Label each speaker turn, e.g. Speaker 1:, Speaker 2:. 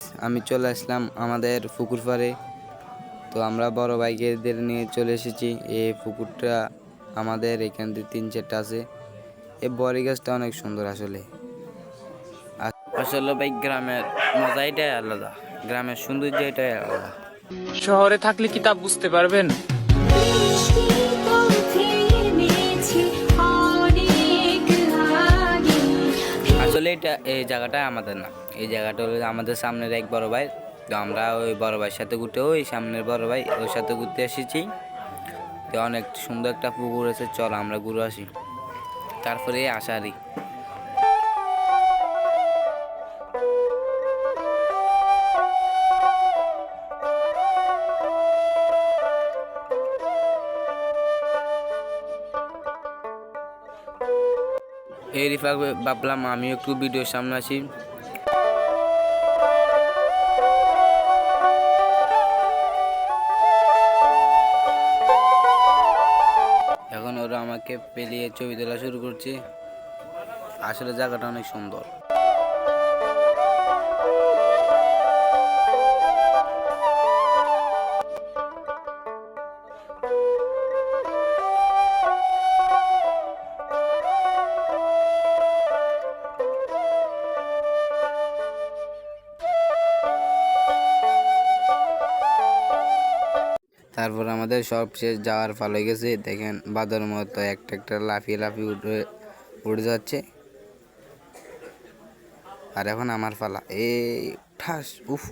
Speaker 1: আমি চলে আসলাম আমাদের পুকুর পাড়ে। তো আমরা বড় ভাইদের নিয়ে চলে এসেছি। এই পুকুরটা আমাদের এখান থেকে 3-4টা আছে। এই বড়ি গাছটা অনেক সুন্দর আসলে। আসলে ভাই গ্রামের মজাটাই আলাদা, গ্রামের সৌন্দর্যটাই আলাদা।
Speaker 2: শহরে থাকলে কি তা বুঝতে পারবেন?
Speaker 1: আসলে এই জায়গাটা আমাদের না, এই জায়গাটা হলো আমাদের সামনের এক বড় ভাই। তো আমরা ওই বড় ভাইয়ের সাথে ঘুরতে, ওই সামনের বড় ভাই ওর সাথে ঘুরতে এসেছি। তো অনেক সুন্দর একটা পুকুর আছে, চল আমরা ঘুরে আসি, তারপরে আসারি। এই রিফা ভাবলাম আমি একটু ভিডিওর সামনে আসি। এখন ওরা আমাকে পেলিয়ে ছবি তোলা শুরু করছে। আসলে জায়গাটা অনেক সুন্দর। তারপর আমাদের সব শেষ, যাওয়ার পালা হয়ে গেছে। দেখেন বাদর মতো একটা একটা লাফিয়ে লাফিয়ে উঠে যাচ্ছে। আর এখন আমার পালা। এই ঠাস উফ।